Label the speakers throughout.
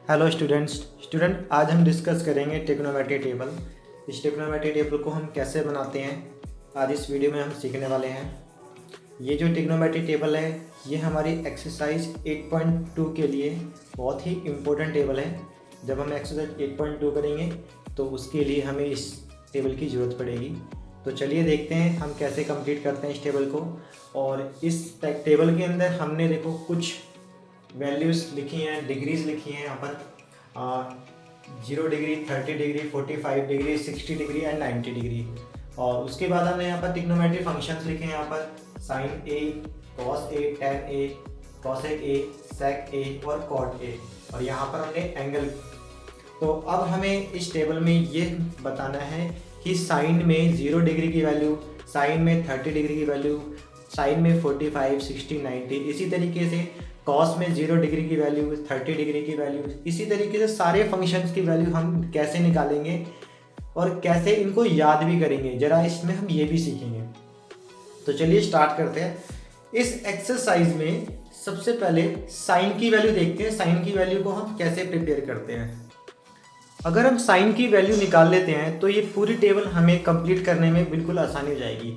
Speaker 1: Hello student आज हम discuss करेंगे ट्रिग्नोमेट्री टेबल। इस ट्रिग्नोमेट्री टेबल को हम कैसे बनाते हैं आज इस वीडियो में हम सीखने वाले हैं। ये जो ट्रिग्नोमेट्री टेबल है ये हमारी एक्सरसाइज 8.2 के लिए बहुत ही इम्पोर्टेंट टेबल है। जब हम एक्सरसाइज 8.2 करेंगे तो उसके लिए हमें इस टेबल की ज़रूरत पड़ेगी। तो चलिए देखते हैं हम कैसे कंप्लीट करते हैं इस टेबल को। और इस टेबल के अंदर हमने देखो कुछ वैल्यूज़ लिखी हैं, डिग्रीज लिखी हैं यहाँ पर 0 degree, 30 degree, 45 degree, 60 degree and 90 degree. और उसके बाद हमने यहाँ पर ट्रिग्नोमेट्री फंक्शंस लिखे हैं यहाँ पर sine A, cos A, tan A, cosec A, sec A और कॉट ए। और यहाँ पर हमने एंगल। तो अब हमें इस टेबल में ये बताना है कि साइन में 0 डिग्री की वैल्यू, साइन में 30 डिग्री की वैल्यू, साइन में 45, 60, 90, इसी तरीके से कॉस में 0 डिग्री की वैल्यू, 30 डिग्री की वैल्यू, इसी तरीके से सारे फंक्शंस की वैल्यू हम कैसे निकालेंगे और कैसे इनको याद भी करेंगे, जरा इसमें हम ये भी सीखेंगे। तो चलिए स्टार्ट करते हैं। इस एक्सरसाइज में सबसे पहले साइन की वैल्यू देखते हैं, साइन की वैल्यू को हम कैसे प्रिपेयर करते हैं। अगर हम साइन की वैल्यू निकाल लेते हैं तो ये पूरी टेबल हमें कंप्लीट करने में बिल्कुल आसानी हो जाएगी।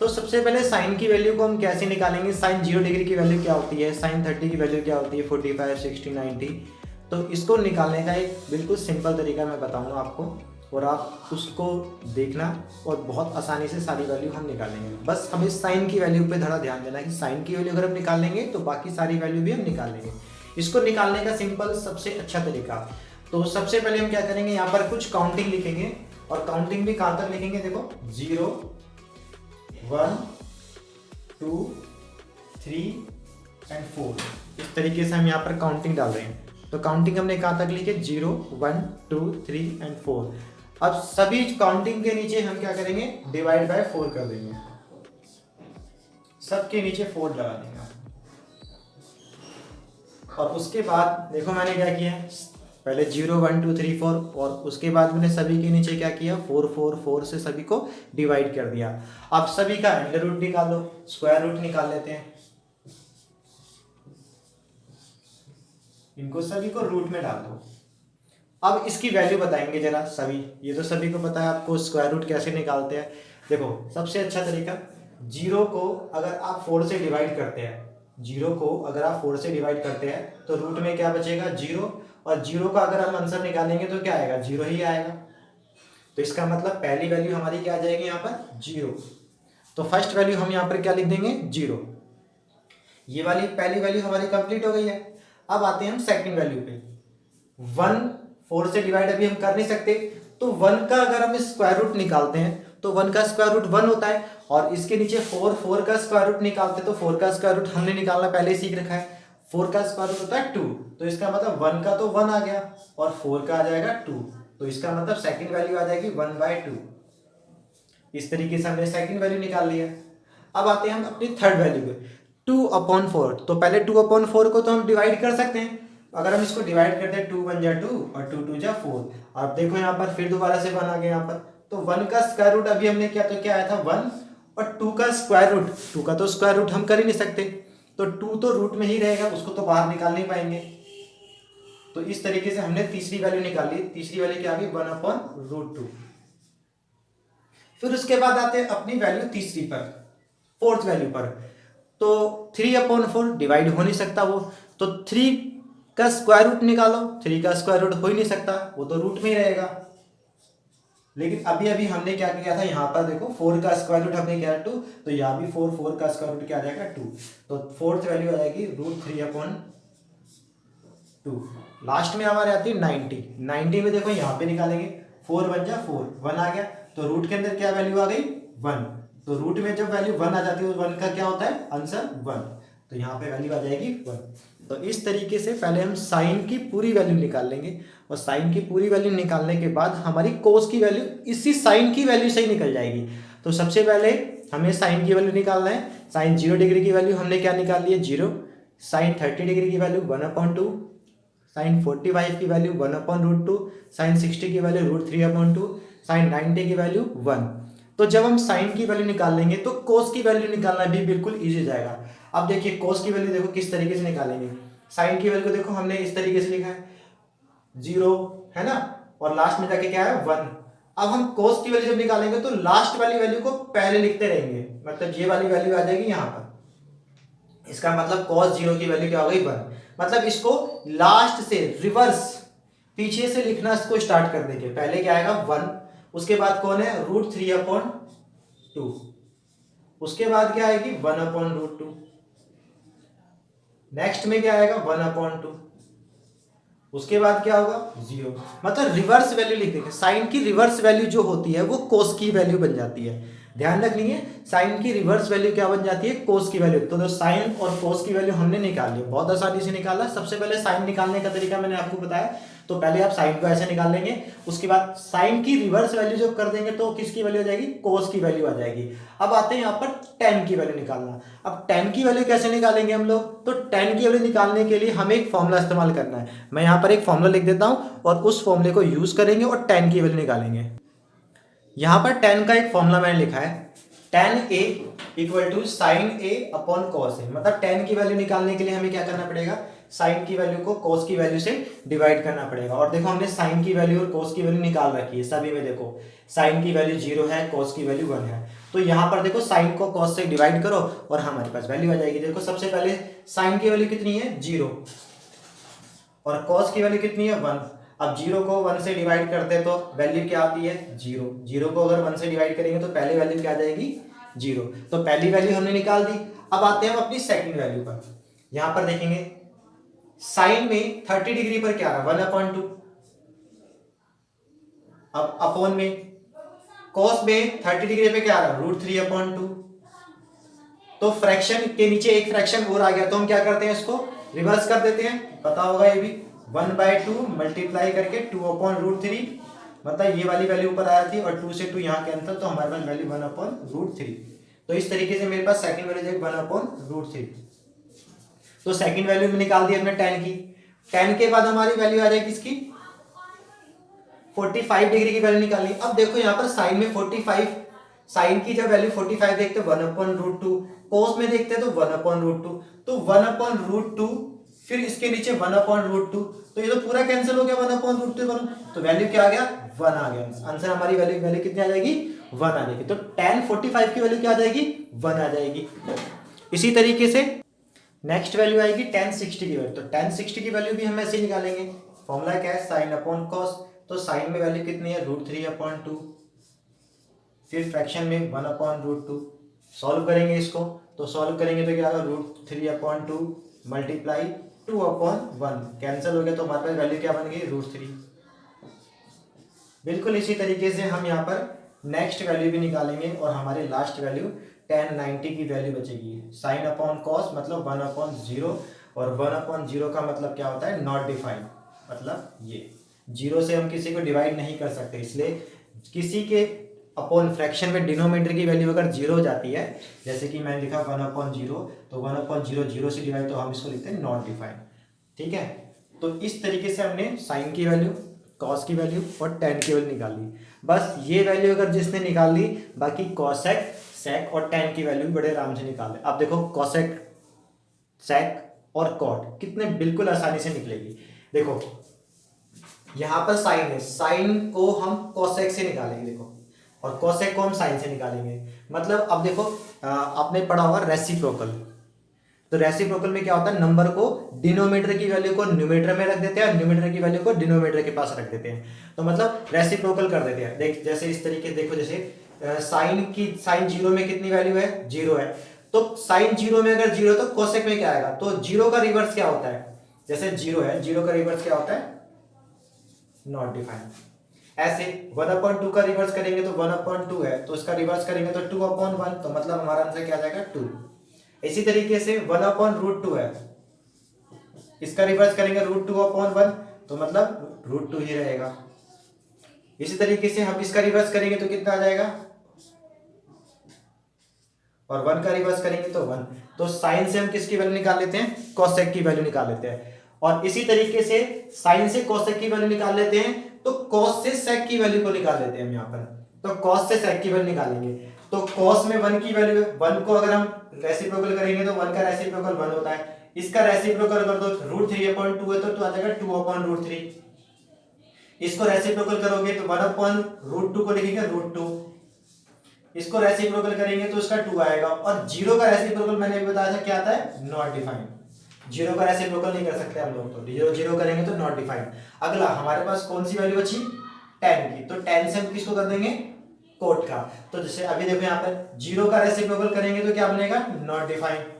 Speaker 1: तो सबसे पहले साइन की वैल्यू को हम कैसे निकालेंगे। साइन 0 डिग्री की वैल्यू क्या होती है, साइन 30 की वैल्यू क्या होती है, 45, 60, 90। तो इसको निकालने का एक बिल्कुल सिंपल तरीका मैं बताऊंगा आपको और आप उसको देखना और बहुत आसानी से सारी वैल्यू हम निकालेंगे। बस हमें साइन की वैल्यू पे थोड़ा ध्यान देना कि साइन की वैल्यू अगर हम निकालेंगे तो बाकी सारी वैल्यू भी हम निकाल लेंगे। इसको निकालने का सिंपल सबसे अच्छा तरीका। तो सबसे पहले हम क्या करेंगे, यहाँ पर कुछ काउंटिंग लिखेंगे और काउंटिंग भी कहाँ तक लिखेंगे, देखो 0, 1, 2, 3 एंड 4। इस तरीके से हम यहाँ पर काउंटिंग डाल रहे हैं। तो काउंटिंग हमने कहाँ तक लिखे, 0, 1, 2, 3 एंड 4। अब सभी काउंटिंग के नीचे हम क्या करेंगे, डिवाइड बाय 4 कर देंगे। सबके नीचे 4 लगा देंगे। और उसके बाद देखो मैंने क्या किया, पहले 0, 1, 2, 3, 4 और उसके बाद मैंने सभी के नीचे क्या किया, 4, 4, 4 से सभी को डिवाइड कर दिया। अब सभी का अंडर रूट निकालो, स्क्वायर रूट निकाल लेते हैं। इनको सभी को रूट में डाल दो। अब इसकी वैल्यू बताएंगे जरा सभी। ये तो सभी को पता है आपको स्क्वायर रूट कैसे निकालते हैं। देखो सबसे अच्छा तरीका, 0 को अगर आप 4 से डिवाइड करते हैं, 0 को अगर आप 4 से डिवाइड करते हैं तो रूट में क्या बचेगा, 0। और 0 का अगर हम आंसर निकालेंगे तो क्या आएगा, 0 ही आएगा। तो इसका मतलब पहली वैल्यू हमारी क्या आ जाएगी यहाँ पर, 0। तो फर्स्ट वैल्यू हम यहाँ पर क्या लिख देंगे, 0। ये वाली पहली वैल्यू हमारी कंप्लीट हो गई है। अब आते हैं हम सेकंड वैल्यू पे। 1 4 से डिवाइड अभी हम कर नहीं सकते, तो 1 का अगर हम स्क्वायर रूट निकालते हैं तो 1 का स्क्वायर रूट 1 होता है। और इसके नीचे 4 का स्क्वायर रूट निकालते हैं तो 4 का स्क्वायर रूट हमने निकालना पहले ही सीख रखा है। 4 का स्क्वायर रूट होता है 2। तो इसका मतलब 1 का तो 1 आ गया और 4 का आ जाएगा 2। तो इसका मतलब सेकंड वैल्यू आ जाएगी 1/2। इस तरीके से हमने सेकंड वैल्यू निकाल लिया। अब आते हैं हम अपनी थर्ड वैल्यू पे, 2/4। तो पहले 2/4 को तो हम डिवाइड कर सकते हैं। अगर हम इसको डिवाइड करते हैं, 2 1 जा 2 और 2 2 जा 4। अब देखो यहाँ पर फिर दोबारा से 1 आ गया यहाँ पर। तो 1 का स्क्वायर रूट अभी हमने किया तो क्या आया था 1, और 2 का स्क्वायर रूट, 2 का तो स्क्वायर रूट हम कर ही नहीं सकते, तो 2 तो रूट में ही रहेगा, उसको तो बाहर निकाल नहीं पाएंगे। तो इस तरीके से हमने तीसरी वैल्यू निकाल ली। तीसरी वैल्यू क्या आ गई, 1/√2। फिर उसके बाद आते हैं अपनी वैल्यू तीसरी पर, फोर्थ वैल्यू पर। तो 3/4 डिवाइड हो नहीं सकता वो, तो 3 का स्क्वायर रूट निकालो। 3 का स्क्वायर रूट हो ही नहीं सकता, वो तो रूट में ही रहेगा। लेकिन अभी अभी हमने क्या किया था, यहाँ पर देखो 4 का स्क्वायर रूट हमने किया 2, तो यहाँ भी 4 का स्क्वायर रूट क्या आ जाएगा 2। तो फोर्थ वैल्यू आ जाएगी √3/2। लास्ट में हमारे आती है 90। 90 में देखो यहाँ पे निकालेंगे, 4 1 जा 4, 1 आ गया। तो रूट के अंदर क्या वैल्यू आ गई, 1। तो रूट में जब वैल्यू 1 आ जाती है, 1 का क्या होता है आंसर 1। तो यहाँ पे वैल्यू आ जाएगी 1। तो इस तरीके से पहले हम साइन की पूरी वैल्यू निकाल लेंगे और साइन की पूरी वैल्यू निकालने के बाद हमारी कोस की वैल्यू इसी साइन की वैल्यू से ही निकल जाएगी। तो सबसे पहले हमें साइन की वैल्यू निकालना है। साइन 0 डिग्री की वैल्यू हमने क्या निकाल ली है, 0। साइन 30 डिग्री की वैल्यू 1/2। साइन 45 की वैल्यू 1/√2। साइन 60 की वैल्यू √3/2। साइन 90 की वैल्यू 1। तो जब हम साइन की वैल्यू निकाल लेंगे तो कोस की वैल्यू निकालना भी बिल्कुल इजी जाएगा। अब देखिए कोस की वैल्यू देखो किस तरीके से निकालेंगे। साइन की वैल्यू को देखो हमने इस तरीके से लिखा है, जीरो, है ना, और लास्ट में जाके क्या है 1। अब हम cos की वैल्यू जब निकालेंगे तो लास्ट वाली वैल्यू को पहले लिखते रहेंगे, मतलब ये वाली वैल्यू आ जाएगी यहाँ पर। इसका मतलब cos 0 की वैल्यू क्या हो गई 1। मतलब इसको लास्ट से रिवर्स पीछे से लिखना इसको स्टार्ट कर देंगे। पहले क्या आएगा 1, उसके बाद कौन है √3/2, उसके बाद क्या आएगी 1/√2, नेक्स्ट में क्या आएगा 1/2, उसके बाद क्या होगा 0। मतलब रिवर्स वैल्यू लिख देंगे। साइन की रिवर्स वैल्यू जो होती है वो कोस की वैल्यू बन जाती है। ध्यान रखिए, साइन की रिवर्स वैल्यू क्या बन जाती है, कोस की वैल्यू। तो साइन और कोस की वैल्यू हमने निकाल ली, बहुत आसानी से निकाला। सबसे पहले साइन निकालने का तरीका मैंने आपको बताया। तो पहले आप साइन को ऐसे निकाल लेंगे, उसके बाद साइन की रिवर्स वैल्यू जब कर देंगे तो किसकी वैल्यू आ जाएगी, कोस की वैल्यू आ जाएगी। अब आते हैं यहाँ पर टेन की वैल्यू निकालना। अब टेन की वैल्यू कैसे निकालेंगे हम लोग, तो टेन की वैल्यू निकालने के लिए हमें एक फॉर्मूला इस्तेमाल करना है। मैं यहाँ पर एक फॉर्मूला लिख देता हूँ और उस फॉर्मूले को यूज करेंगे और टेन की वैल्यू निकालेंगे। यहाँ पर टेन का एक फॉर्मूला मैंने लिखा है, tan A = sin A upon cos A। मतलब tan की वैल्यू निकालने के लिए हमें क्या करना पड़ेगा, sin की वैल्यू को cos की वैल्यू से डिवाइड करना पड़ेगा। और देखो हमने sin की वैल्यू और cos की वैल्यू निकाल रखी है सभी में। देखो sin की वैल्यू 0 है, cos की वैल्यू 1 है। तो यहाँ पर देखो sin को cos से डिवाइड करो और हमारे पास वैल्यू आ जाएगी। देखो सबसे पहले sin की वैल्यू कितनी है 0 और cos की वैल्यू कितनी है 1। अब 0 को 1 से डिवाइड करते हैं तो वैल्यू क्या आती है 0। 0 को अगर 1 से डिवाइड करेंगे तो पहले वैल्यू क्या आ जाएगी 0। तो पहली वैल्यू हमने निकाल दी। अब आते हैं हम अपनी सेकंड वैल्यू पर। यहां पर देखेंगे साइन में 30 डिग्री पर क्या रहा 1/2। अब अपॉन में कॉस में 30 डिग्री पे क्या रहा √3/2। तो फ्रैक्शन के नीचे एक फ्रैक्शन और आ गया, तो हम क्या करते हैं इसको रिवर्स कर देते हैं। पता होगा ये भी, 1/2 मल्टीप्लाई करके 2/√3। मतलब ये वाली वैल्यू ऊपर आया थी और 2 से 2 यहाँ कैंसिल, तो हमारे पास वैल्यू 1/√3। तो इस तरीके से मेरे पास सेकंड वैल्यू 1/√3। तो सेकंड वैल्यू में निकाल दी हमने 10 की। 10 के बाद हमारी वैल्यू आ जाएगी इसकी 45 डिग्री की वैल्यू निकालनी। अब देखो यहाँ पर साइन में 45, साइन की जब वैल्यू 45 देखते हैं 1/√2, कोस में देखते हैं तो 1/√2। तो 1/√2 फिर इसके नीचे 1/√2, तो ये तो पूरा कैंसिल हो गया 1/√2। तो वैल्यू क्या आ गया 1 आ गया। आंसर हमारी वैल्यू कितनी आ जाएगी 1 आ जाएगी। तो tan 45 की वैल्यू क्या आ जाएगी 1 आ जाएगी। इसी तरीके से नेक्स्ट वैल्यू आएगी tan 60 की वैल्यू। तो tan 60 की वैल्यू भी हम ऐसे निकालेंगे। फॉर्मूला क्या है साइन अपॉन कॉस। तो साइन में वैल्यू कितनी है √3/2, फिर फ्रैक्शन में 1/√2। सॉल्व करेंगे इसको, तो सॉल्व करेंगे तो क्या होगा √3/2 मल्टीप्लाई 2/1 कैंसिल हो गया, तो हमारे पास वैल्यू क्या बन गई √3। बिल्कुल इसी तरीके से हम यहाँ पर नेक्स्ट वैल्यू भी निकालेंगे और हमारी लास्ट वैल्यू tan 90 की वैल्यू बचेगी। साइन अपॉन कॉस मतलब 1/0 और 1/0 का मतलब क्या होता है नॉट डिफाइंड। मतलब ये 0 से हम किसी को डिवाइड नहीं कर सकते, इसलिए किसी के अपॉन फ्रैक्शन में डिनोमिनेटर की वैल्यू अगर 0 हो जाती है, जैसे कि मैंने लिखा 1/0, तो 1/0 0 से डिवाइड, तो हम इसको लिखते हैं नॉट डिफाइंड। ठीक है, तो इस तरीके से हमने साइन की वैल्यू, कॉस की वैल्यू और tan की वैल्यू निकाली। बस ये वैल्यू अगर जिसने निकाल ली, बाकी कॉसेक, सेक और tan की वैल्यू बड़े आराम से निकाल ले। अब देखो कॉसेक, सेक और कॉट कितने बिल्कुल आसानी से निकलेगी। देखो यहाँ पर साइन है, साइन को हम कॉसेक से निकालेंगे देखो, और कॉसेक को हम साइन से निकालेंगे। मतलब अब देखो आपने पढ़ा होगा रेसिप्रोकल। तो रेसिप्रोकल में क्या होता है, नंबर को डिनोमिनेटर की वैल्यू को न्यूमरेटर में रख देते हैं और न्यूमरेटर की वैल्यू को डिनोमिनेटर के पास रख देते हैं। तो मतलब रेसिप्रोकल कर देते हैं। देख जैसे इस तरीके देखो, जैसे साइन 0 में कितनी वैल्यू है 0 है, तो साइन 0 में अगर 0 तो कोसेक में क्या आएगा, तो 0 का रिवर्स क्या होता है, जैसे 0 है 0 का रिवर्स क्या होता है नॉट डिफाइंड। ऐसे 1/2 का रिवर्स करेंगे तो 1/2 है, तो इसका रिवर्स करेंगे तो 2/1, तो मतलब हमारा आंसर क्या आ जाएगा 2। इसी तरीके से 1/√2 है, इसका रिवर्स करेंगे √2/1, तो मतलब √2 ही रहेगा। इसी तरीके से हम इसका रिवर्स करेंगे तो कितना आ जाएगा, और 1 का रिवर्स करेंगे तो 1। तो साइन से हम किसकी वैल्यू निकाल लेते हैं, कोसेक की वैल्यू निकाल लेते हैं। और इसी तरीके से साइन से कोसेक की वैल्यू निकाल लेते हैं, तो कॉस से सेक की वैल्यू को निकाल लेते हैं हम यहाँ पर। तो कॉस से सेक की वैल्यू निकालेंगे, तो कॉस में 1 की वैल्यू, 1 को अगर हम रेसिप्रोकल करेंगे तो 1 का रेसिप्रोकल 1 होता है। इसका रेसिप्रोकल कर दो √3/2 है तो आ जाएगा 2/√3। इसको रेसिप्रोकल करोगे तो 1/√2 को लिखेंगे √2। इसको रेसिप्रोकल करेंगे तो उसका 2 आएगा। और जीरो का रेसिप्रोकल मैंने भी बताया था क्या आता है, नॉट डिफाइंड। जीरो का रेसिप्रोकल नहीं कर सकते हम लोग, तो जीरो जीरो करेंगे तो नॉट डिफाइंड। अगला हमारे पास कौन सी वैल्यू बची, 10 की, तो 10 से हम किसको कर देंगे, कोट का। तो जैसे अभी देखो यहाँ पर जीरो का रेसिप्रोकल करेंगे तो क्या बनेगा, नॉट डिफाइंड।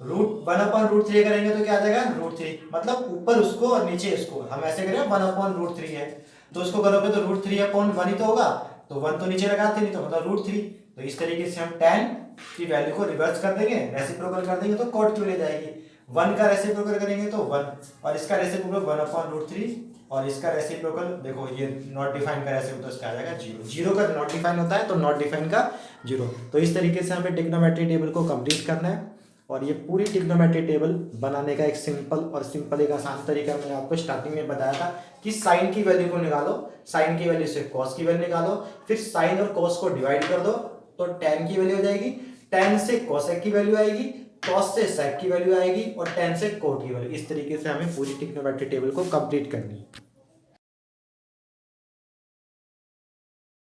Speaker 1: 1/√3 करेंगे तो क्या आ जाएगा, √3। मतलब ऊपर उसको और नीचे इसको हम ऐसे करें 1/√3 है, तो उसको करोगे तो √3/1 ही तो होगा, तो 1 तो नीचे लगाते नहीं, तो मतलब √3। तो इस तरीके से हम 10 की वैल्यू को रिवर्स कर देंगे, रेसिप्रोकल कर देंगे तो कोट क्यों ले जाएगी। 1 का रेसिप्रोकल करेंगे तो 1, और इसका रेसिप्रोकल 1/√3, और इसका रेसिप्रोकल देखो ये नॉट डिफाइन का रेसिप्रोकल, तो इसका आ जाएगा 0। जीरो का नॉट डिफाइन होता है तो नॉट डिफाइन का 0। तो इस तरीके से हमें ट्रिग्नोमेट्री टेबल को कंप्लीट करना है। और ये पूरी ट्रिग्नोमेट्री टेबल बनाने का एक सिंपल एक आसान तरीका मैंने आपको स्टार्टिंग में बताया था कि साइन की वैल्यू को निकालो, साइन की वैल्यू से कॉस की वैल्यू निकालो, फिर साइन और कॉस को डिवाइड कर दो तो tan की वैल्यू हो जाएगी, tan से cosec की वैल्यू आएगी, cos से sec की वैल्यू आएगी, और tan से cot की वैल्यू। इस तरीके से हमें पूरी ट्रिग्नोमेट्री टेबल को कंप्लीट करनी है।